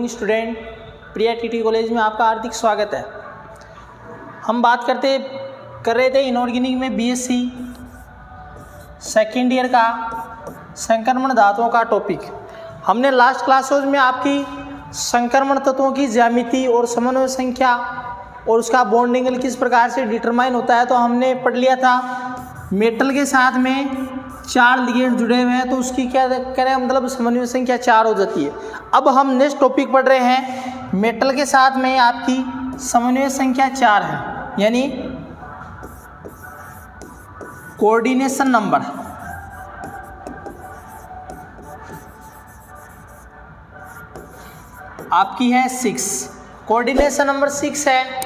Evening student, प्रिया TT college में आपका हार्दिक स्वागत है। हम बात कर रहे थे इनऑर्गेनिक में बीएससी सेकेंड ईयर का संक्रमण धातुओं का टॉपिक। हमने लास्ट क्लासेज में आपकी संक्रमण तत्वों की ज्यामिति और समन्वय संख्या और उसका बॉन्ड एंगल किस प्रकार से डिटरमाइन होता है तो हमने पढ़ लिया था। मेटल के साथ में 4 लिगेंड जुड़े हुए हैं तो उसकी क्या करें, मतलब समन्वय संख्या 4 हो जाती है। अब हम नेक्स्ट टॉपिक पढ़ रहे हैं, मेटल के साथ में आपकी समन्वय संख्या 4 है, यानी कोऑर्डिनेशन नंबर। आपकी है 6, कोऑर्डिनेशन नंबर 6 है।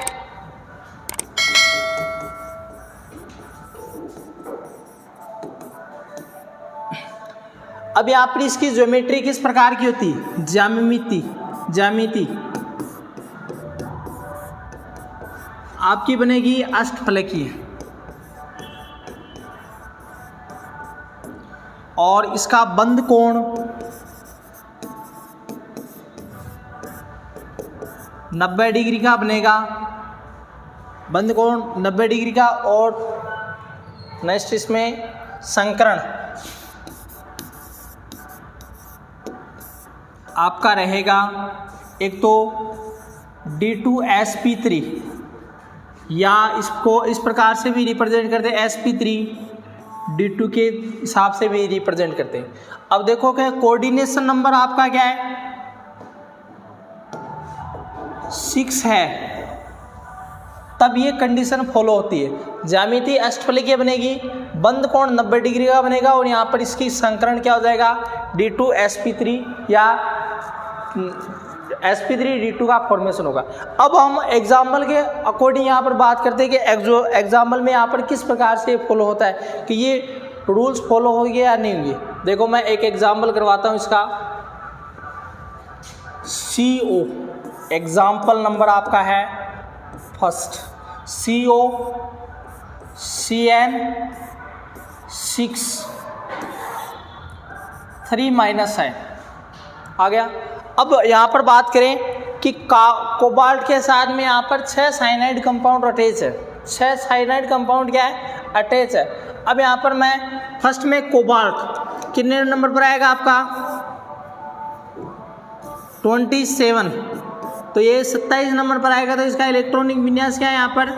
अब यहाँ पर इसकी ज्योमेट्री किस प्रकार की होती है, ज्यामिति आपकी बनेगी अष्टफलकीय, और इसका बंद कोण 90 डिग्री का बनेगा, बंद कोण 90 डिग्री का। और नेक्स्ट इसमें संकरण आपका रहेगा, एक तो D2sp3, या इसको इस प्रकार से भी रिप्रेजेंट करते हैं, sp3 D2 के हिसाब से भी रिप्रेजेंट करते हैं। अब देखो क्या कोऑर्डिनेशन नंबर आपका क्या है, 6 है, तब ये कंडीशन फॉलो होती है। ज्यामिति अष्टफलकीय बनेगी, बंद कोण 90 डिग्री का बनेगा, और यहाँ पर इसकी संकरण क्या हो जाएगा, D2sp3 या sp3 D2 का फॉर्मेशन होगा। अब हम एग्जाम्पल के अकॉर्डिंग यहाँ पर बात करते हैं कि एग्जाम्पल में यहाँ पर किस प्रकार से फॉलो होता है, कि ये रूल्स फॉलो होंगे या नहीं होंगे। देखो मैं एक एग्जाम्पल करवाता हूँ इसका। CO एग्जाम्पल नंबर आपका है फर्स्ट, CO CN 6 3- है, आ गया। अब यहाँ पर बात करें कि कोबाल्ट के साथ में यहाँ पर 6 साइनाइड कंपाउंड अटैच है, 6 साइनाइड कंपाउंड क्या है, अटैच है। अब यहाँ पर मैं फर्स्ट में कोबाल्ट कितने नंबर पर आएगा आपका, 27, तो ये 27 नंबर पर आएगा। तो इसका इलेक्ट्रॉनिक विन्यास क्या है यहाँ पर,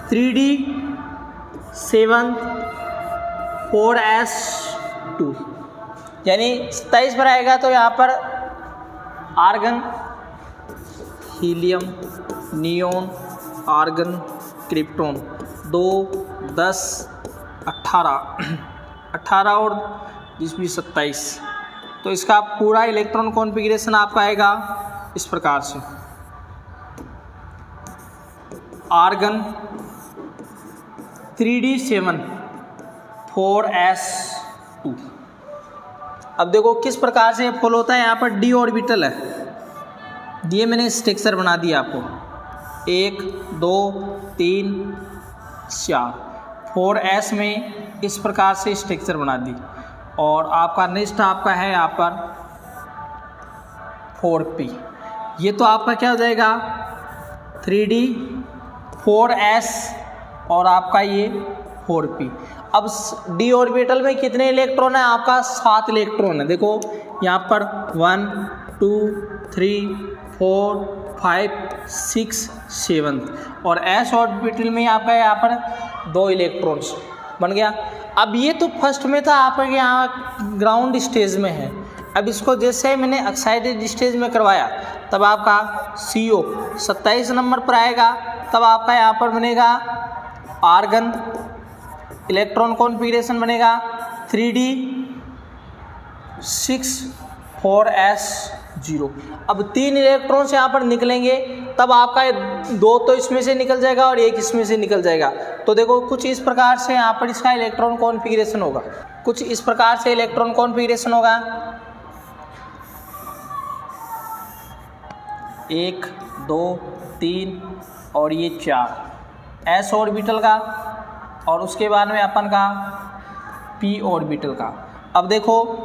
3d7 4s2, यानी 27 पर आएगा। तो यहाँ पर argon, helium, neon, argon, krypton 2 10 18 और 27। तो इसका पूरा इलेक्ट्रॉन कॉन्फ़िगरेशन आपका आएगा इस प्रकार से, आर्गन 3d7 4s2। अब देखो किस प्रकार से फॉलो होता है। यहाँ पर d ऑर्बिटल है, दिए मैंने स्ट्रक्चर बना दिया आपको, 1 2 3 4, 4s में इस प्रकार से स्ट्रक्चर बना दी। और आपका नेक्स्ट आपका है यहाँ पर 4p, ये तो आपका क्या हो जाएगा 3d 4s और आपका ये 4p। अब d ऑर्बिटल में कितने इलेक्ट्रॉन है, आपका 7 इलेक्ट्रॉन है। देखो यहाँ पर 1 2 3 4 5 6 7, और s ऑर्बिटल में आपका यहाँ पर 2 इलेक्ट्रॉन्स बन गया। अब ये तो फर्स्ट में था, आपके यहाँ ग्राउंड स्टेज में है। अब इसको जैसे मैंने एक्साइटेड स्टेज में करवाया, तब आपका CO 27 नंबर पर आएगा। तब आपका यहाँ पर बनेगा आर्गन, इलेक्ट्रॉन कॉन्फ़िगरेशन बनेगा 3d6 4s0। अब 3 इलेक्ट्रॉन्स यहाँ पर निकलेंगे, तब आपका 2 तो इसमें से निकल जाएगा और 1 इसमें से निकल जाएगा। तो देखो कुछ इस प्रकार से यहाँ पर इसका इलेक्ट्रॉन कॉन्फ़िगरेशन होगा, कुछ इस प्रकार से इलेक्ट्रॉन कॉन्फ़िगरेशन होगा, 1 2 3 और ये 4 s ऑर्बिटल का, और उसके बाद में अपन का p ऑर्बिटल का। अब देखो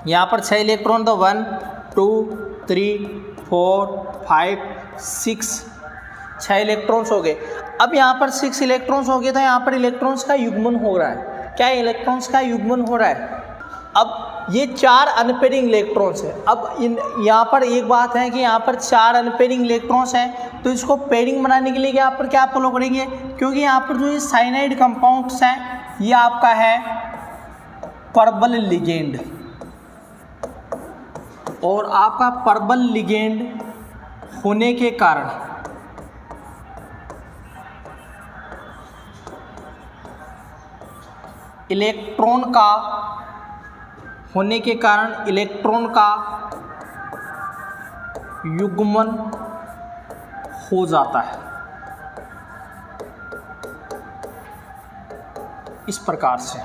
यहाँ पर 6 इलेक्ट्रॉन, तो 1 2 3 4 5 6, 6 इलेक्ट्रॉन्स हो गए। अब यहाँ पर 6 इलेक्ट्रॉन्स हो गए तो यहाँ पर इलेक्ट्रॉन्स का युग्मन हो रहा है। क्या इलेक्ट्रॉन्स का युग्मन हो रहा है? अब ये 4 अनपेयरिंग इलेक्ट्रॉन्स है। अब यहाँ पर एक बात है कि यहाँ पर 4 अनपेयरिंग इलेक्ट्रॉन्स हैं, तो इसको पेयरिंग बनाने के लिए यहाँ पर क्या फॉलो करेंगे? क्योंकि यहाँ पर जो ये साइनाइड कंपाउंड्स हैं ये आपका है पर्बल लिगेंड, और आपका पर्बल लिगेंड होने के कारण इलेक्ट्रॉन का युग्मन हो जाता है इस प्रकार से।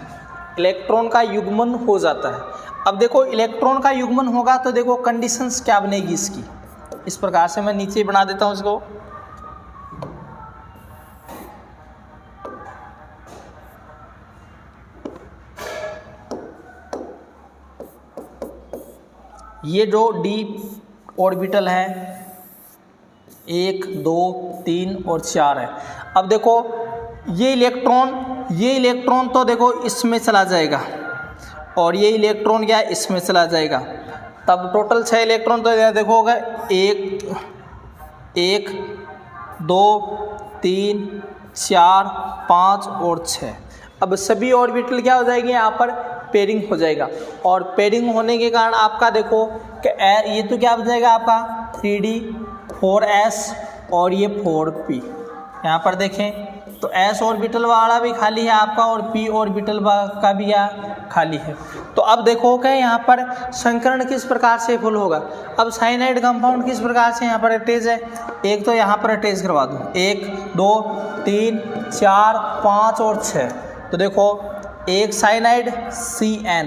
इलेक्ट्रॉन का युग्मन हो जाता है। अब देखो इलेक्ट्रॉन का युग्मन होगा तो देखो कंडीशंस क्या बनेगी इसकी, इस प्रकार से मैं नीचे बना देता हूं इसको। ये जो d ऑर्बिटल है 1 2 3 और 4 है। अब देखो ये इलेक्ट्रॉन तो देखो इसमें चला जाएगा और ये इलेक्ट्रॉन क्या इसमें चला जाएगा, तब टोटल 6 इलेक्ट्रॉन तो देखो होगा 1 2 3 4 5 और 6। अब सभी ऑर्बिटल क्या हो जाएंगे यहाँ पर पेयरिंग हो जाएगा, और पेयरिंग होने के कारण आपका देखो कि ये तो क्या हो जाएगा आपका 3d 4s और ये 4p। यहाँ पर देखें तो s ऑर्बिटल वाला भी खाली है आपका और p ऑर्बिटल का भी खाली है। तो अब देखो कि यहाँ पर संकरण किस प्रकार से फुल होगा। अब साइनाइड कंपाउंड किस प्रकार से यहाँ पर अटैच है, एक तो यहाँ पर अटैच करवा दूँ 1 2 3 4 5 और 6। तो देखो एक साइनाइड Cn,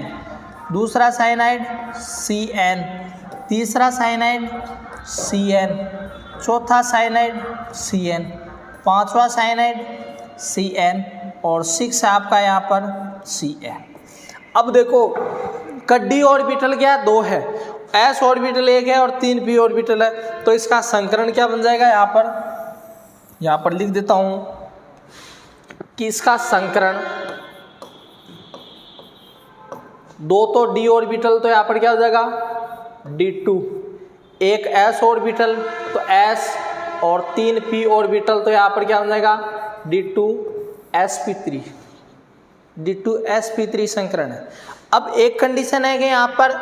दूसरा साइनाइड Cn, तीसरा साइनाइड Cn, चौथा साइनाइड Cn, पांचवा साइनाइड Cn और 6 आपका यहाँ पर Cn। अब देखो d ऑर्बिटल क्या 2 है, s ऑर्बिटल 1 है और 3 p ऑर्बिटल है, तो इसका संकरण क्या बन जाएगा यहाँ पर लिख देता हूँ कि इसका संकरण 2 तो d ऑर्बिटल तो यहाँ पर क्या हो जाएगा d2, एक s ऑर्बिटल तो s और 3 p ऑर्बिटल तो यहाँ पर क्या हो जाएगा d2sp3 संकरण है। अब एक कंडीशन है कि यहाँ पर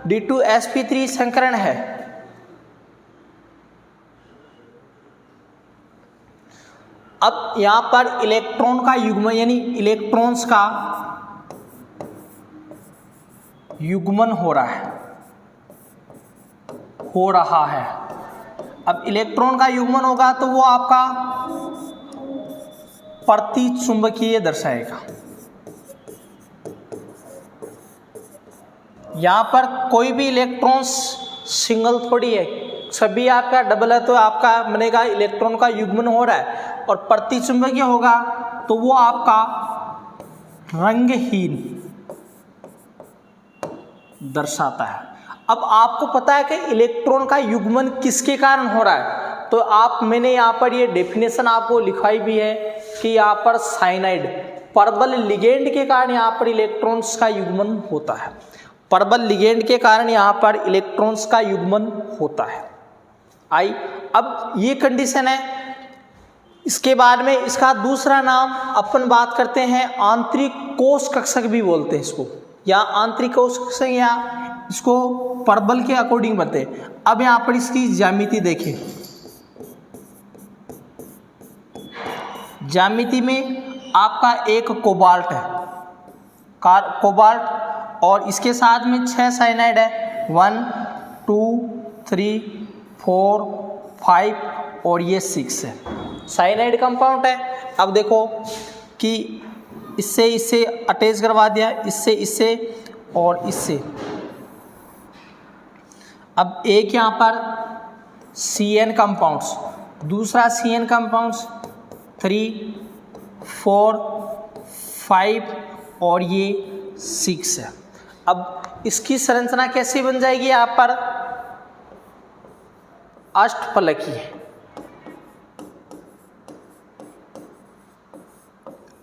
d2sp3 संकरण है, अब यहाँ पर इलेक्ट्रॉन का युग्मन यानी इलेक्ट्रॉन्स का युग्मन हो रहा है। अब इलेक्ट्रॉन का युग्मन होगा तो वो आपका प्रतिचुंबकीय दर्शाएगा। यहाँ पर कोई भी इलेक्ट्रॉन सिंगल थोड़ी है, सभी आपका डबल है, तो आपका बनेगा इलेक्ट्रॉन का युग्मन हो रहा है, और प्रतिचुंबकीय होगा तो वो आपका रंगहीन दर्शाता है। अब आपको पता है कि इलेक्ट्रॉन का युग्मन किसके कारण हो रहा है, तो मैंने यहाँ पर ये डेफिनेशन आपको लिखाई भी है कि यहाँ पर साइनाइड पर्बल लिगेंड के कारण यहाँ पर इलेक्ट्रॉन्स का युग्मन होता है। पर्बल लिगेंड के कारण यहाँ पर इलेक्ट्रॉन्स का युग्मन होता है। अब ये कंडीशन है। इसके बाद में इसका दूसरा नाम अपन बात करते हैं आंतरिक कोश कक्षक भी बोलते हैं इसको, या आंतरिक कोश कक्षक, या इसको पर्बल के अकॉर्डिंग बनते हैं। अब यहाँ पर इसकी ज्यामिति देखें, ज्यामिति में आपका एक कोबाल्ट है, कोबाल्ट, और इसके साथ में 6 साइनाइड है, 1 2 3 4 5 और ये 6 है, साइनाइड कंपाउंड है। अब देखो कि इससे अटैच करवा दिया, इससे और इससे। अब एक यहाँ पर Cn कंपाउंड्स, दूसरा Cn कंपाउंड्स 3 4 5 और ये 6 है। अब इसकी संरचना कैसे बन जाएगी यहाँ पर, अष्टफलकी है,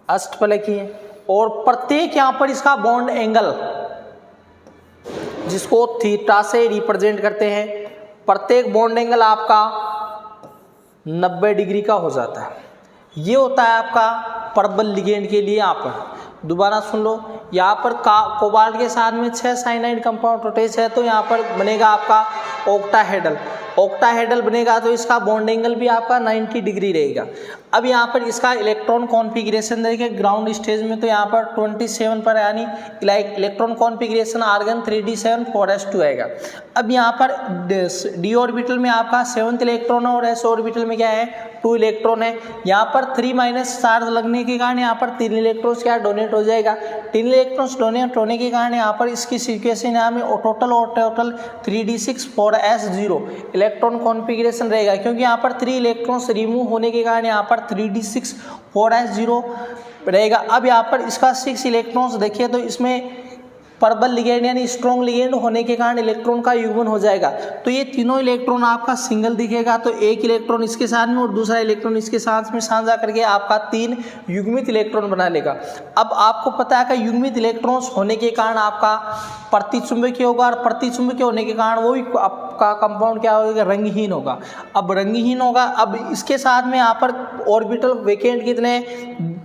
अष्टफलकी है। और प्रत्येक यहाँ पर इसका बॉन्ड एंगल जिसको थीटा से रिप्रेजेंट करते हैं, प्रत्येक बॉन्ड एंगल आपका 90 डिग्री का हो जाता है। ये होता है आपका परबल लिगेंड के लिए। यहाँ पर दोबारा सुन लो, यहाँ पर कोबाल्ट के साथ में 6 साइनाइड कंपाउंड अटैच है, तो यहाँ पर बनेगा आपका ऑक्टाहेड्रल। ऑक्टाहेड्रल बनेगा तो इसका बॉन्ड एंगल भी आपका 90 डिग्री रहेगा। अब यहाँ पर इसका इलेक्ट्रॉन कॉन्फ़िगरेशन देखें ग्राउंड स्टेज में, तो यहाँ पर 27 पर यानी electron configuration argon 3d7 4s2 आएगा। अब यहाँ पर डी ऑर्बिटल में आपका 7th इलेक्ट्रॉन है और एस ऑर्बिटल में क्या है 2 इलेक्ट्रॉन है। यहाँ पर 3- चार्ज लगने के कारण यहाँ पर 3 इलेक्ट्रॉन्स क्या डोनेट हो जाएगा। 3 इलेक्ट्रॉन्स डोनेट होने के कारण यहाँ पर इसकी सीक्वेंसिंग यहाँ में total 3d6 4s0 electron configuration रहेगा, क्योंकि यहाँ पर 3 इलेक्ट्रॉन्स रिमूव होने के कारण यहाँ पर 3d6 4s0 रहेगा। अब यहाँ पर इसका 6 इलेक्ट्रॉन्स देखिए तो इसमें परबल लिगेंड यानी स्ट्रॉन्ग लिगेंड होने के कारण इलेक्ट्रॉन का युग्मन हो जाएगा। तो ये तीनों इलेक्ट्रॉन आपका सिंगल दिखेगा, तो एक इलेक्ट्रॉन इसके साथ में और दूसरा इलेक्ट्रॉन इसके साथ में साझा करके आपका 3 युग्मित इलेक्ट्रॉन बना लेगा। अब आपको पता है कि युग्मित इलेक्ट्रॉन्स होने के कारण आपका प्रतिचुंबकीय होगा, और प्रतिचुंबकीय होने के कारण वो भी आपका कंपाउंड क्या होगा रंगहीन होगा। अब रंगहीन होगा, अब इसके साथ में यहाँ पर ऑर्बिटल वेकेंट कितने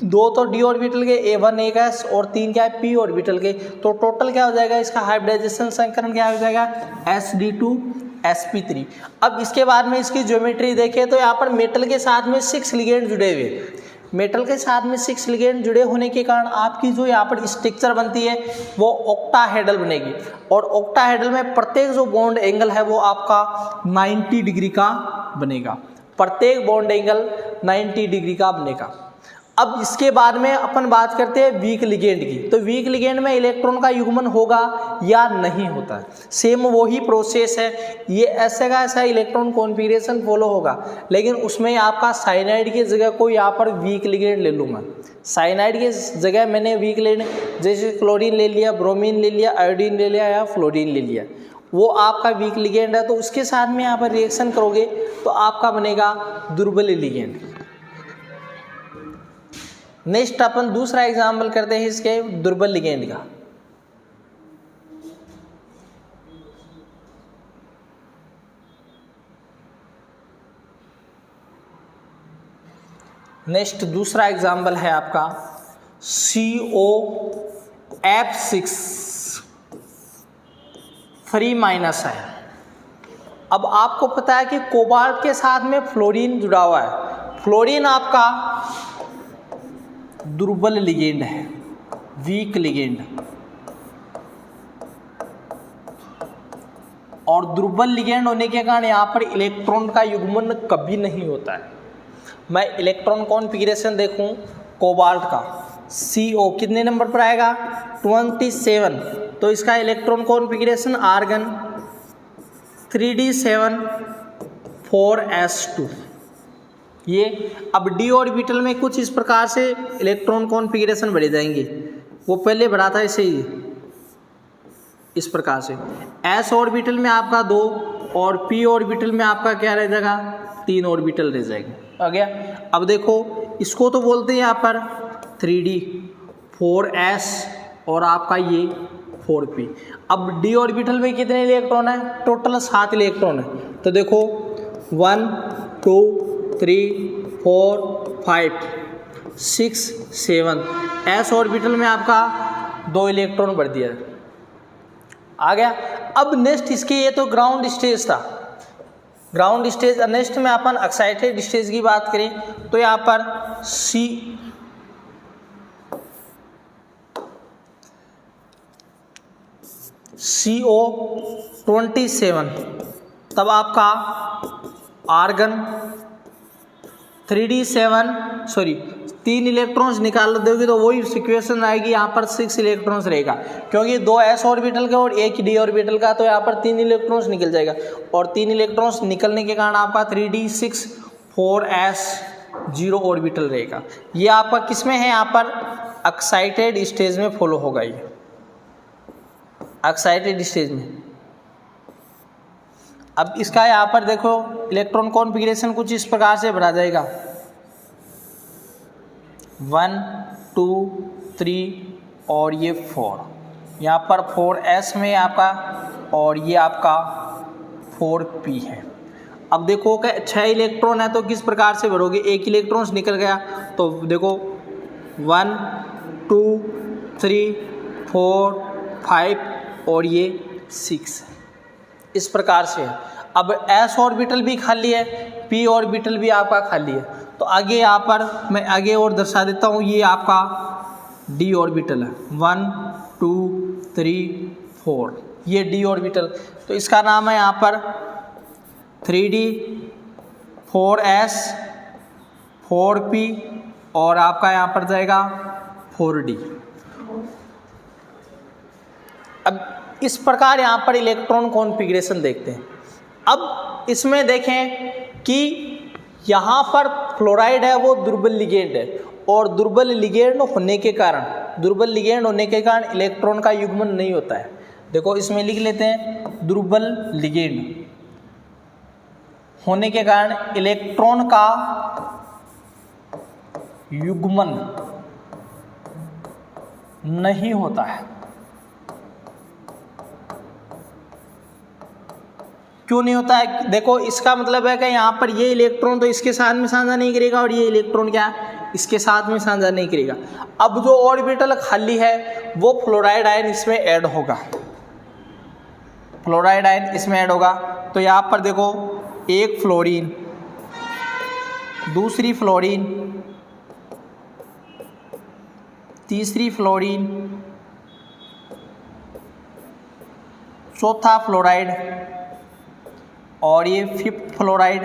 2 तो डी ऑर्बिटल के A1 1s और 3 क्या है p ऑर्बिटल के, तो टोटल क्या हो जाएगा इसका हाइब्रिडाइजेशन संकरण क्या हो जाएगा sd2 sp3। अब इसके बाद में इसकी ज्योमेट्री देखें तो यहाँ पर मेटल के साथ में 6 लिगेंड जुड़े हुए, मेटल के साथ में 6 लिगेंड जुड़े होने के कारण आपकी जो यहाँ पर स्ट्रक्चर बनती है वो ऑक्टाहेड्रल बनेगी। और ऑक्टाहेड्रल में प्रत्येक जो बॉन्ड एंगल है वो आपका 90 डिग्री का बनेगा, प्रत्येक बॉन्ड एंगल 90 डिग्री का बनेगा। अब इसके बाद में अपन बात करते हैं वीक लिगेंड की। तो वीक लिगेंड में इलेक्ट्रॉन का युग्मन होगा या नहीं होता है, सेम वही प्रोसेस है, ये ऐसे का ऐसा इलेक्ट्रॉन कॉन्फ़िगरेशन फॉलो होगा, लेकिन उसमें आपका साइनाइड की जगह को यहाँ पर वीक लिगेंड ले लूँगा। साइनाइड की जगह मैंने वीक लिगेंड जैसे क्लोरीन ले लिया, ब्रोमीन ले लिया, आयोडीन ले लिया या फ्लोरीन ले लिया, वो आपका वीक लिगेंड है। तो उसके साथ में यहाँ पर रिएक्शन करोगे तो आपका बनेगा दुर्बल लिगेंड। नेक्स्ट अपन दूसरा एग्जाम्पल करते हैं इसके दुर्बल लिगेंड का। नेक्स्ट दूसरा एग्जाम्पल है आपका COF6 3- है। अब आपको पता है कि कोबाल्ट के साथ में फ्लोरीन जुड़ा हुआ है, फ्लोरीन आपका दुर्बल लिगेंड है, वीक लिगेंड। और दुर्बल लिगेंड होने के कारण यहाँ पर इलेक्ट्रॉन का युग्मन कभी नहीं होता है। मैं इलेक्ट्रॉन कॉन्फ़िगरेशन देखूं कोबाल्ट का, CO कितने नंबर पर आएगा 27, तो इसका electron configuration argon 3d7 4s2 ये। अब डी ऑर्बिटल में कुछ इस प्रकार से इलेक्ट्रॉन कॉन्फ़िगरेशन बढ़े जाएंगे, वो पहले बढ़ा था इसे ही इस प्रकार से। एस ऑर्बिटल में आपका 2 और पी ऑर्बिटल में आपका क्या रह जाएगा 3 ऑर्बिटल रह जाएंगे। आ गया। अब देखो इसको तो बोलते हैं यहाँ पर 3d 4s और आपका ये 4p। अब डी ऑर्बिटल में कितने इलेक्ट्रॉन है टोटल 7 इलेक्ट्रॉन है। तो देखो 1 2 3 4 5 6 7 एस ऑर्बिटल में आपका 2 इलेक्ट्रॉन बढ़ दिया आ गया। अब नेक्स्ट इसके ये तो ग्राउंड स्टेज था, ग्राउंड स्टेज। नेक्स्ट में अपन एक्साइटेड स्टेज की बात करें तो यहाँ पर CO27 तब आपका आर्गन 3 इलेक्ट्रॉन्स निकाल दोगे तो वही सिचुएशन आएगी, यहाँ पर 6 इलेक्ट्रॉन्स रहेगा क्योंकि 2 s ऑर्बिटल का और 1 d ऑर्बिटल का, तो यहाँ पर 3 इलेक्ट्रॉन्स निकल जाएगा और 3 इलेक्ट्रॉन्स निकलने के कारण आपका 3d6 4s0 ऑर्बिटल रहेगा। ये आपका किस में है यहाँ पर एक्साइटेड स्टेज में फॉलो होगा। ये एक्साइटेड स्टेज में अब इसका यहाँ पर देखो इलेक्ट्रॉन कॉन्फ़िगरेशन कुछ इस प्रकार से बना जाएगा 1 2 3 और ये 4, यहाँ पर 4s में आपका और ये आपका 4p है। अब देखो कि 6 इलेक्ट्रॉन है तो किस प्रकार से भरोगे, एक इलेक्ट्रॉन निकल गया तो देखो 1 2 3 4 5 और ये 6 इस प्रकार से है। अब s ऑर्बिटल भी खाली है, p ऑर्बिटल भी आपका खाली है। तो आगे यहाँ पर मैं आगे और दर्शा देता हूँ, ये आपका d ऑर्बिटल है 1 2 3 4, ये d ऑर्बिटल, तो इसका नाम है यहाँ पर 3d 4s 4p और आपका यहाँ पर जाएगा 4d। अब इस प्रकार यहाँ पर इलेक्ट्रॉन कॉन्फ़िगरेशन देखते हैं। अब इसमें देखें कि यहाँ पर फ्लोराइड है वो दुर्बल लिगेंड है, और दुर्बल लिगेंड होने के कारण इलेक्ट्रॉन का युग्मन नहीं होता है। देखो इसमें लिख लेते हैं, दुर्बल लिगेंड होने के कारण इलेक्ट्रॉन का युग्मन नहीं होता है। क्यों नहीं होता है? देखो इसका मतलब है कि यहाँ पर ये इलेक्ट्रॉन तो इसके साथ में साझा नहीं करेगा और ये इलेक्ट्रॉन क्या इसके साथ में साझा नहीं करेगा। अब जो ऑर्बिटल खाली है वो फ्लोराइड आयन इसमें ऐड होगा, फ्लोराइड आयन इसमें ऐड होगा। तो यहाँ पर देखो एक फ्लोरीन, दूसरी फ्लोरीन, तीसरी फ्लोरीन, चौथा फ्लोराइड और ये 5th फ्लोराइड,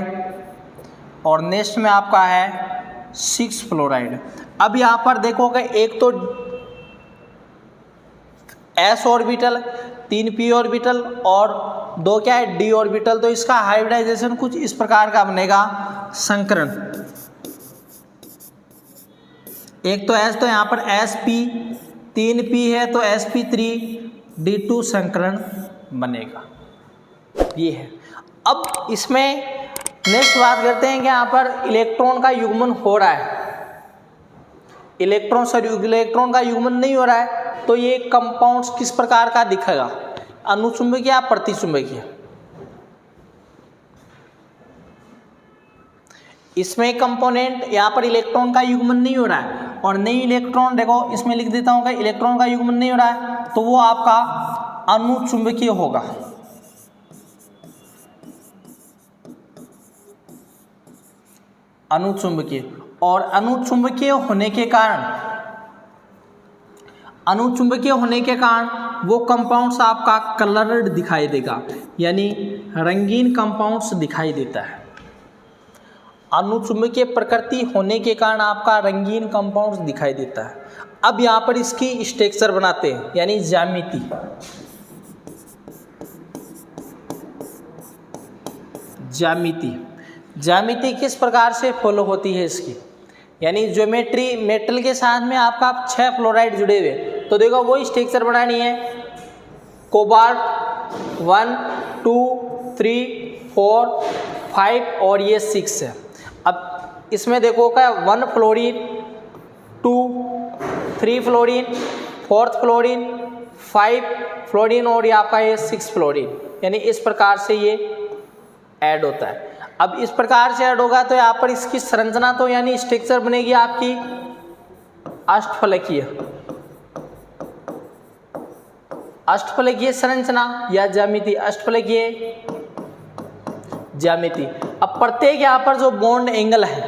और नेक्स्ट में आपका है 6 फ्लोराइड। अब यहाँ पर देखो कि एक तो s ऑर्बिटल, 3 p ऑर्बिटल और 2 क्या है d ऑर्बिटल। तो इसका हाइब्रिडाइजेशन कुछ इस प्रकार का बनेगा, संकरण। एक तो s, तो यहाँ पर sp, 3p है तो sp3d2 संकरण बनेगा, ये है। अब इसमें नेक्स्ट बात करते हैं कि यहाँ पर इलेक्ट्रॉन का युग्मन हो रहा है, इलेक्ट्रॉन का युग्मन नहीं हो रहा है, तो ये कंपाउंड्स किस प्रकार का दिखेगा, अनुचुंबकीय या प्रतिचुंबकीय। इसमें कंपोनेंट यहाँ पर इलेक्ट्रॉन का युग्मन नहीं हो रहा है, और नई इलेक्ट्रॉन देखो इसमें लिख देता हूँ कि इलेक्ट्रॉन का युग्मन नहीं हो रहा है, तो वो आपका अनुचुंबकीय होगा। अनुचुंबकीय, और अनुचुंबकीय होने के कारण वो कंपाउंड्स आपका कलर्ड दिखाई देगा, यानी रंगीन कंपाउंड्स दिखाई देता है। अनुचुंबकीय प्रकृति होने के कारण आपका रंगीन कंपाउंड्स दिखाई देता है। अब यहाँ पर इसकी स्ट्रक्चर बनाते हैं, यानी ज्यामिति। ज्यामिति किस प्रकार से फॉलो होती है इसकी, यानी ज्योमेट्री। मेटल के साथ में आपका 6 फ्लोराइड जुड़े हुए, तो देखो वो स्ट्रक्चर बनानी है। कोबाल्ट 1 2 3 4 5 और ये 6 है। अब इसमें देखो क्या 1 fluorine 2 3 fluorine 4th fluorine 5 fluorine और ये आपका ये 6 फ्लोरीन, यानी इस प्रकार से ये ऐड होता है। अब इस प्रकार से ऐड होगा तो यहाँ पर इसकी संरचना तो यानी स्ट्रक्चर बनेगी आपकी अष्टफलकीय संरचना या ज्यामिति, अष्टफलकीय ज्यामिति। अब प्रत्येक यहाँ पर जो बॉन्ड एंगल है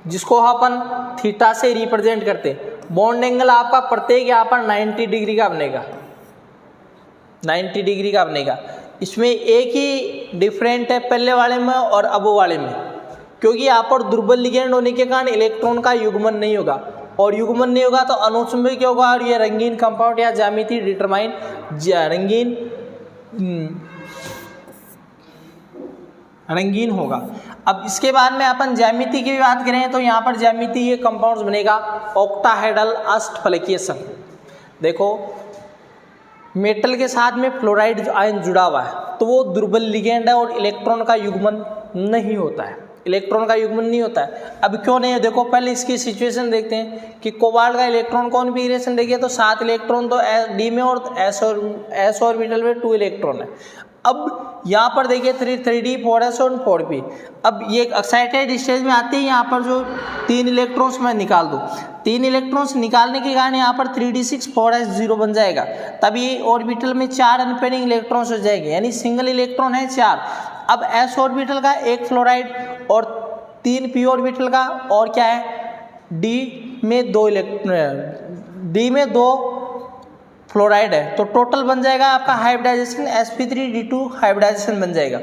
जिसको अपन थीटा से रिप्रेजेंट करते हैं, बॉन्ड एंगल आपका प्रत्येक यहाँ पर 90 डिग्री का बनेगा, 90 डिग्री का बनेगा। इसमें एक ही डिफरेंट है पहले वाले में और अब वाले में, क्योंकि यहाँ पर दुर्बल लिगेंड होने के कारण इलेक्ट्रॉन का युग्मन नहीं होगा, और युग्मन नहीं होगा तो अनुचुंबकीय होगा, और ये रंगीन कंपाउंड या ज्यामिति डिटरमाइन रंगीन होगा। अब इसके बाद में अपन ज्यामिति की बात करें तो यहाँ पर ज्यामिति ये कंपाउंड्स बनेगा ऑक्टाहेड्रल अष्टफलकीय संघ। देखो मेटल के साथ में फ्लोराइड आयन जुड़ा हुआ है तो वो दुर्बल लिगेंड है और इलेक्ट्रॉन का युग्मन नहीं होता है, इलेक्ट्रॉन का युग्मन नहीं होता है। अब क्यों नहीं है, देखो पहले इसकी सिचुएशन देखते हैं कि कोबाल्ट का इलेक्ट्रॉन कॉन्फ़िगरेशन देखिए तो 7 इलेक्ट्रॉन तो डी में और एस ऑर्बिटल में 2 इलेक्ट्रॉन है। अब यहाँ पर देखिए 3d 4s और 4p। अब ये एक्साइटेड स्टेज में आते ही यहाँ पर जो 3 इलेक्ट्रॉन्स मैं निकाल दूँ, 3 इलेक्ट्रॉन्स निकालने के कारण यहाँ पर 3d6 4s0 बन जाएगा। तब ये ऑर्बिटल में 4 अनपेयरिंग इलेक्ट्रॉन्स हो जाएंगे, यानी सिंगल इलेक्ट्रॉन है 4। अब s ऑर्बिटल का 1 फ्लोराइड और 3 p ऑर्बिटल का और क्या है d में 2 इलेक्ट्रॉन, d में 2 फ्लोराइड है तो टोटल बन जाएगा आपका हाइब्रिडाइजेशन sp3d2 हाइब्रिडाइजेशन बन जाएगा।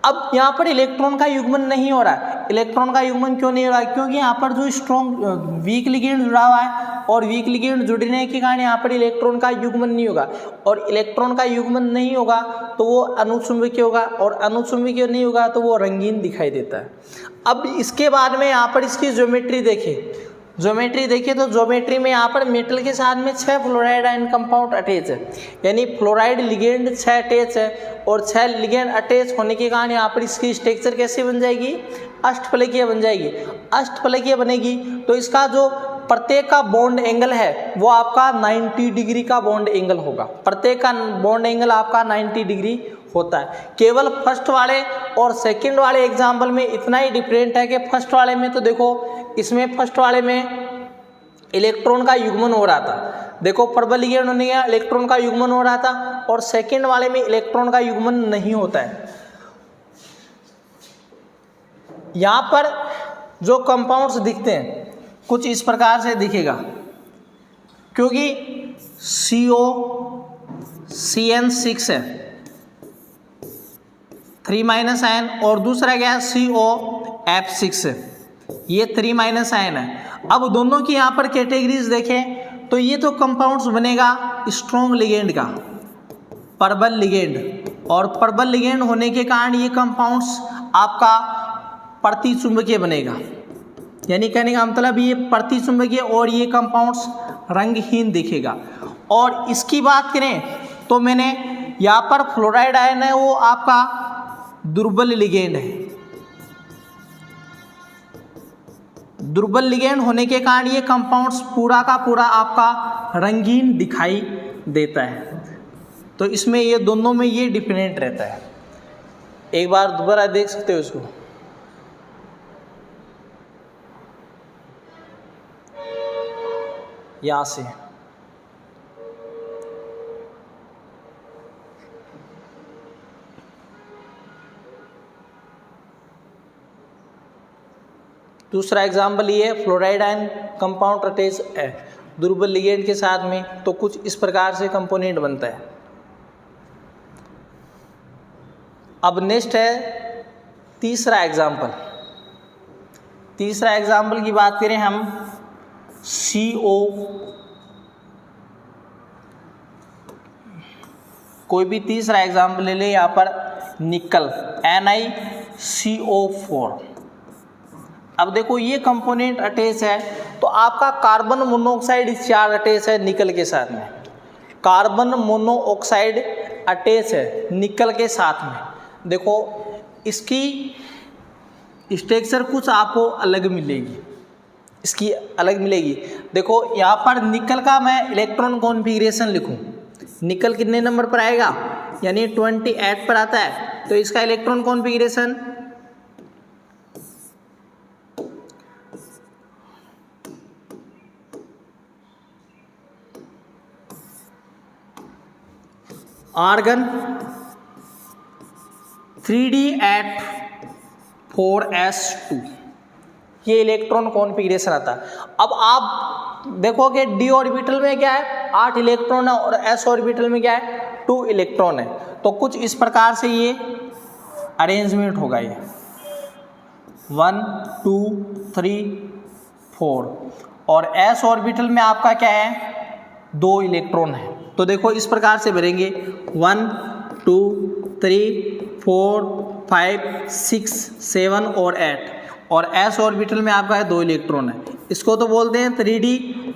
अब यहाँ पर इलेक्ट्रॉन का युग्मन नहीं हो रहा है। इलेक्ट्रॉन का युग्मन क्यों नहीं हो रहा है, क्योंकि यहाँ पर जो स्ट्रॉन्ग वीक लिगेंड जुड़ा हुआ है और वीक लिगेंड जुड़ने के कारण यहाँ पर इलेक्ट्रॉन का युग्मन नहीं होगा और इलेक्ट्रॉन का युग्मन नहीं होगा तो वो अनुचुंबकीय होगा और अनुचुंबकीय नहीं होगा तो वो रंगीन दिखाई देता है। अब इसके बाद में यहाँ पर इसकी ज्योमेट्री देखिए, ज्योमेट्री देखिए तो ज्योमेट्री में यहाँ पर मेटल के साथ में 6 फ्लोराइड आयन कंपाउंड अटैच है, यानी फ्लोराइड लिगेंड 6 अटैच है और 6 लिगेंड अटैच होने के कारण यहाँ पर इसकी स्ट्रक्चर कैसे बन जाएगी, अष्टफलकीय बन जाएगी। अष्टफलकीय बनेगी तो इसका जो प्रत्येक का बॉन्ड एंगल है वो आपका 90 डिग्री का बॉन्ड एंगल होगा, प्रत्येक का बॉन्ड एंगल आपका 90 डिग्री होता है। केवल फर्स्ट वाले और सेकंड वाले एग्जाम्पल में इतना ही डिफरेंट है कि फर्स्ट वाले में तो देखो इसमें फर्स्ट वाले में इलेक्ट्रॉन का युग्मन हो रहा था, देखो प्रबल लिगेंड होने का इलेक्ट्रॉन का युग्मन हो रहा था और सेकंड वाले में इलेक्ट्रॉन का युग्मन नहीं होता है। यहाँ पर जो कंपाउंड्स दिखते हैं कुछ इस प्रकार से दिखेगा, क्योंकि COCN6 है 3 आयन और दूसरा क्या है COF6 है, ये 3 आयन है। अब दोनों की यहाँ पर कैटेगरीज देखें तो ये तो कंपाउंड्स बनेगा स्ट्रॉन्ग लिगेंड का, प्रबल लिगेंड, और प्रबल लिगेंड होने के कारण ये कंपाउंड्स आपका प्रतिचुंबकीय बनेगा, यानी कहने का मतलब ये प्रतिचुंबकीय और ये कंपाउंड्स रंगहीन दिखेगा। और इसकी बात करें तो मैंने यहाँ पर फ्लोराइड आयन है वो आपका दुर्बल लिगेंड है, दुर्बल लिगेंड होने के कारण ये कंपाउंड्स पूरा का पूरा आपका रंगीन दिखाई देता है। तो इसमें ये दोनों में ये डिफरेंट रहता है। एक बार दोबारा देख सकते हो इसको, यहाँ से दूसरा एग्जाम्पल ये है, फ्लोराइड आयन कंपाउंड अटैच है दुर्बल लिगेंड के साथ में, तो कुछ इस प्रकार से कंपोनेंट बनता है। अब नेक्स्ट है तीसरा एग्जाम्पल। तीसरा एग्जाम्पल की बात करें हम CO, कोई भी तीसरा एग्जाम्पल ले ले, यहाँ पर निकल NiCO4। अब देखो ये कंपोनेंट अटैच है तो आपका कार्बन मोनोऑक्साइड चार्ज अटैच है निकल के साथ में, कार्बन मोनोऑक्साइड अटैच है निकल के साथ में। देखो इसकी स्ट्रक्चर कुछ आपको अलग मिलेगी, इसकी अलग मिलेगी। देखो यहाँ पर निकल का मैं इलेक्ट्रॉन कॉन्फ़िगरेशन लिखूँ, निकल कितने नंबर पर आएगा, यानी 28 पर आता है, तो इसका electron configuration argon 3d8 4s2, ये इलेक्ट्रॉन कॉन्फ़िगरेशन आता है। अब आप देखोगे डी ऑर्बिटल में क्या है 8 इलेक्ट्रॉन है और एस ऑर्बिटल में क्या है 2 इलेक्ट्रॉन है। तो कुछ इस प्रकार से ये अरेंजमेंट होगा, ये 1 2 3 4 और एस ऑर्बिटल में आपका क्या है 2 इलेक्ट्रॉन है। तो देखो इस प्रकार से भरेंगे 1 2 3 4 5 6 7 और 8 और एस ऑर्बिटल में आपका है 2 इलेक्ट्रॉन है। इसको तो बोलते हैं 3d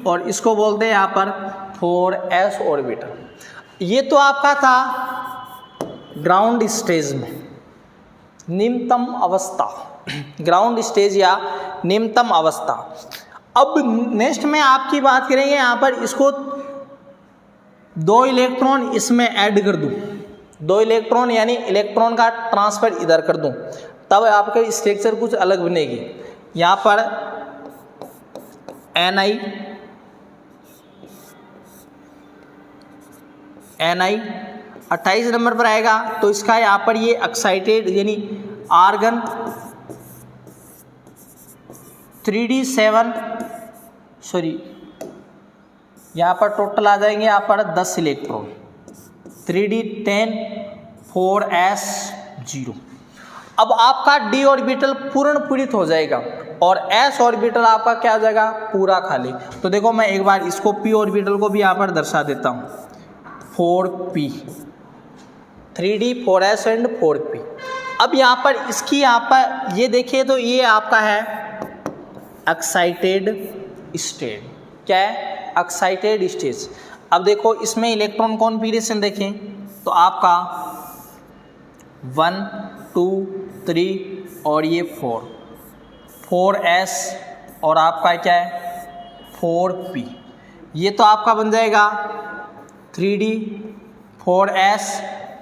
और इसको बोलते हैं यहाँ पर 4s ऑर्बिटल। ये तो आपका था ग्राउंड स्टेज में निम्नतम अवस्था, ग्राउंड स्टेज या निम्नतम अवस्था। अब नेक्स्ट में आपकी बात करेंगे यहाँ पर, इसको 2 इलेक्ट्रॉन इसमें ऐड कर दूँ, 2 इलेक्ट्रॉन यानी इलेक्ट्रॉन का ट्रांसफर इधर कर दूँ, तब आपका स्ट्रक्चर कुछ अलग बनेगी। यहाँ पर Ni 28 नंबर पर आएगा, तो इसका यहाँ पर ये एक्साइटेड यानी आर्गन 3d7 सॉरी यहाँ पर टोटल आ जाएंगे यहाँ पर 10 इलेक्ट्रॉन 3d10 4s0। अब आपका d ऑर्बिटल पूर्ण पूरित हो जाएगा और s ऑर्बिटल आपका क्या हो जाएगा, पूरा खाली। तो देखो मैं एक बार इसको p ऑर्बिटल को भी यहाँ पर दर्शा देता हूँ, 4p 3d 4s and 4p। अब यहाँ पर इसकी यहाँ पर ये देखिए तो ये आपका है एक्साइटेड स्टेट। क्या है, एक्साइटेड स्टेज। अब देखो इसमें इलेक्ट्रॉन कॉन्फिगरेशन देखें तो आपका 1 2 3 और ये 4s और आपका क्या है 4p। ये तो आपका बन जाएगा 3d 4s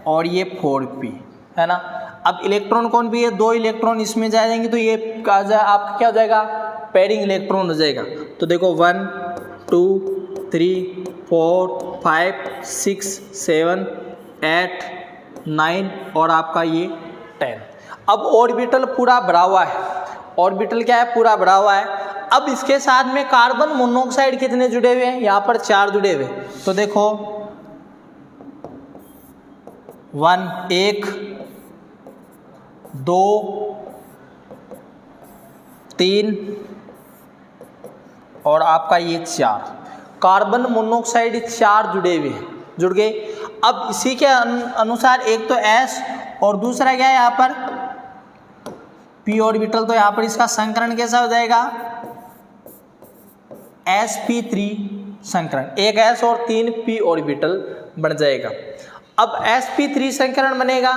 और ये 4p है ना। अब इलेक्ट्रॉन कौन भी है, 2 इलेक्ट्रॉन इसमें जाएंगे तो ये आपका क्या हो जाएगा, पेयरिंग इलेक्ट्रॉन हो जाएगा। तो देखो 1 2 3 4 5 6 7 8 9 और आपका ये 10। अब ऑर्बिटल पूरा भरा हुआ है, ऑर्बिटल क्या है, पूरा भरा हुआ है। अब इसके साथ में कार्बन मोनोऑक्साइड कितने जुड़े हुए हैं, यहाँ पर 4 जुड़े हुए। तो देखो 1 2 3 और आपका ये 4 कार्बन मोनोऑक्साइड 4 जुड़े हुए हैं, जुड़ गए। अब इसी के अनुसार एक तो S और दूसरा क्या है यहाँ पर p ऑर्बिटल। तो यहाँ पर इसका संकरण कैसा हो जाएगा, sp3 संकरण, एक S और 3 p ऑर्बिटल बन जाएगा। अब sp3 संकरण बनेगा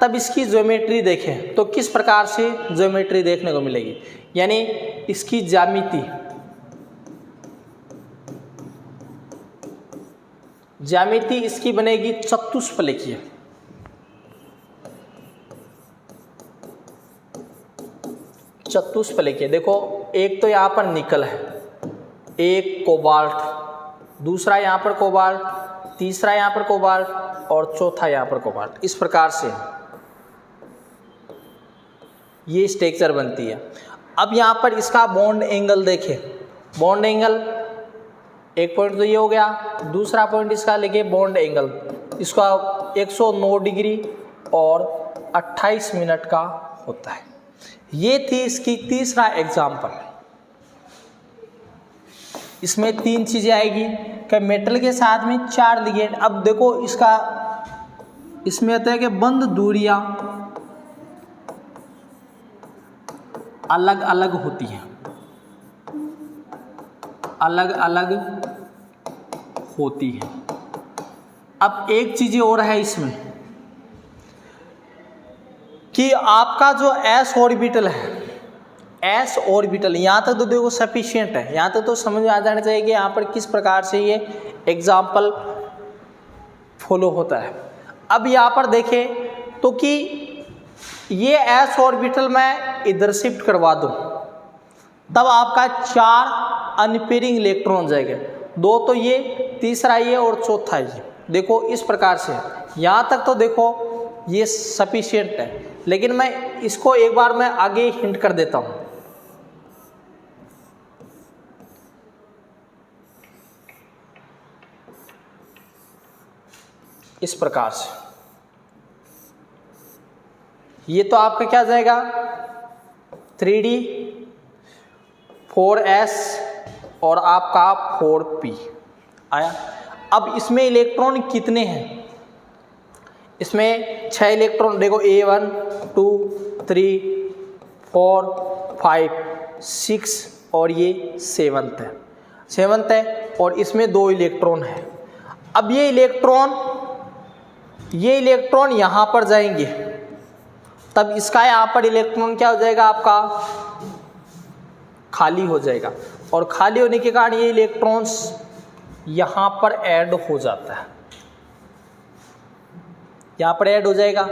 तब इसकी ज्योमेट्री देखें तो किस प्रकार से ज्योमेट्री देखने को मिलेगी, यानी इसकी ज्यामिति इसकी बनेगी चतुष्फलकीय। चतुष्फलकीय देखो, एक तो यहाँ पर निकल है, एक कोबाल्ट, दूसरा यहाँ पर कोबाल्ट, तीसरा यहाँ पर कोबाल्ट और चौथा यहाँ पर कोबाल्ट। इस प्रकार से ये स्ट्रक्चर बनती है। अब यहाँ पर इसका बॉन्ड एंगल देखें, बॉन्ड एंगल एक पॉइंट तो ये हो गया, दूसरा पॉइंट इसका लेके बॉन्ड एंगल इसका 109 डिग्री और 28 मिनट का होता है। ये थी इसकी तीसरा एग्जाम्पल। इसमें 3 चीज़ें आएगी कि मेटल के साथ में 4 लिगेंड। अब देखो इसका इसमें आता है कि बंद दूरियां अलग अलग होती हैं, अलग अलग होती है। अब एक चीज़ और है इसमें कि आपका जो s ऑर्बिटल है, s ऑर्बिटल यहाँ तक तो देखो सफिशिएंट है, यहाँ तक तो समझ आ जाना चाहिए कि यहाँ पर किस प्रकार से ये एग्जाम्पल फॉलो होता है। अब यहाँ पर देखें तो कि ये s ऑर्बिटल मैं इधर शिफ्ट करवा दूँ तब आपका 4 अनपेयरिंग इलेक्ट्रॉन जाएंगे, 2 तो ये, तीसरा ये और चौथा ये। देखो इस प्रकार से यहाँ तक तो देखो ये सफिशिएंट है, लेकिन मैं इसको एक बार मैं आगे हिंट कर देता हूँ। इस प्रकार से ये तो आपका क्या जाएगा 3D 4s और आपका 4p आया। अब इसमें इलेक्ट्रॉन कितने हैं, इसमें 6 इलेक्ट्रॉन देखो, A1 2 3 4 5 6 और ये 7th है और इसमें 2 इलेक्ट्रॉन है। अब ये इलेक्ट्रॉन ये इलेक्ट्रॉन यहाँ पर जाएंगे, तब इसका यहाँ पर इलेक्ट्रॉन क्या हो जाएगा आपका, खाली हो जाएगा, और खाली होने के कारण ये इलेक्ट्रॉन्स यहाँ पर ऐड हो जाता है, यहाँ पर ऐड हो जाएगा।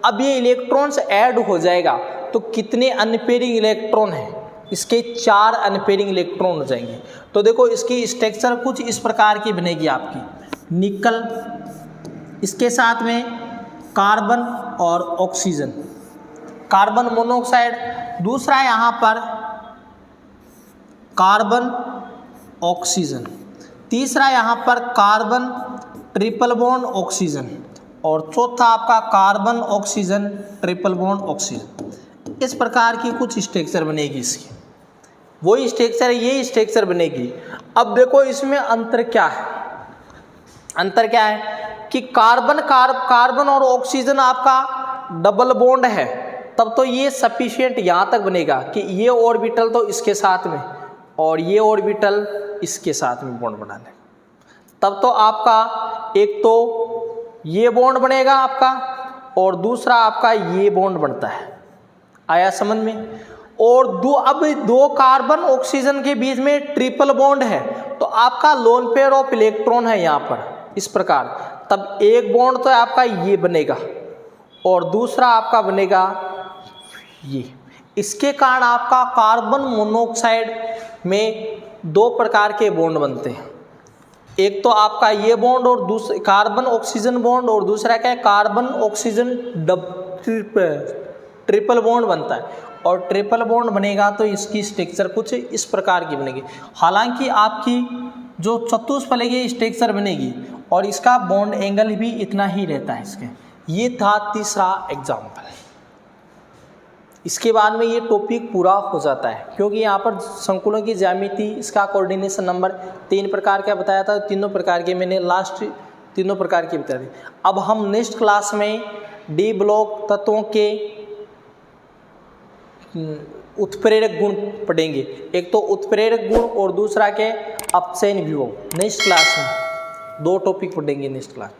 अब ये इलेक्ट्रॉन्स ऐड हो जाएगा तो कितने अनपेयरिंग इलेक्ट्रॉन हैं, इसके 4 अनपेयरिंग इलेक्ट्रॉन हो जाएंगे। तो देखो इसकी स्ट्रक्चर कुछ इस प्रकार की बनेगी आपकी, निकल, इसके साथ में कार्बन और ऑक्सीजन, कार्बन मोनोऑक्साइड, दूसरा यहाँ पर कार्बन ऑक्सीजन, तीसरा यहाँ पर कार्बन ट्रिपल बॉन्ड ऑक्सीजन, और चौथा आपका carbon oxygen triple bond oxygen. इस प्रकार की कुछ स्ट्रक्चर बनेगी इसकी, वही स्ट्रक्चर है, ये स्ट्रक्चर बनेगी। अब देखो इसमें अंतर क्या है, अंतर क्या है कि कार्बन और ऑक्सीजन आपका डबल बॉन्ड है, तब तो ये सफिशिएंट यहाँ तक बनेगा कि ये ऑर्बिटल तो इसके साथ में और ये ऑर्बिटल इसके साथ में बॉन्ड बना ले, तब तो आपका एक तो ये बॉन्ड बनेगा आपका और दूसरा आपका ये बॉन्ड बनता है। आया समझ में? और अब दो कार्बन ऑक्सीजन के बीच में ट्रिपल बॉन्ड है, तो आपका लोन पेयर ऑफ इलेक्ट्रॉन है यहाँ पर इस प्रकार, तब एक बॉन्ड तो आपका ये बनेगा और दूसरा आपका बनेगा ये। इसके कारण आपका कार्बन मोनोऑक्साइड में 2 प्रकार के बॉन्ड बनते हैं, एक तो आपका ये बॉन्ड और दूसरा कार्बन ऑक्सीजन बॉन्ड, और दूसरा क्या है कार्बन ऑक्सीजन ट्रिपल बॉन्ड बनता है। और ट्रिपल बॉन्ड बनेगा तो इसकी स्ट्रक्चर कुछ इस प्रकार की बनेगी। हालांकि आपकी जो चतुष्फलकीय स्ट्रक्चर बनेगी और इसका बॉन्ड एंगल भी इतना ही रहता है इसके। ये था तीसरा एग्जाम्पल। इसके बाद में ये टॉपिक पूरा हो जाता है, क्योंकि यहाँ पर संकुलों की ज्यामिति, इसका कोऑर्डिनेशन नंबर 3 प्रकार का बताया था, तीनों प्रकार के मैंने लास्ट तीनों प्रकार की बता दी। अब हम नेक्स्ट क्लास में डी ब्लॉक तत्वों के उत्प्रेरक गुण पढ़ेंगे, एक तो उत्प्रेरक गुण और दूसरा के अपचयन विभव। नेक्स्ट क्लास में 2 टॉपिक पढ़ेंगे नेक्स्ट क्लास।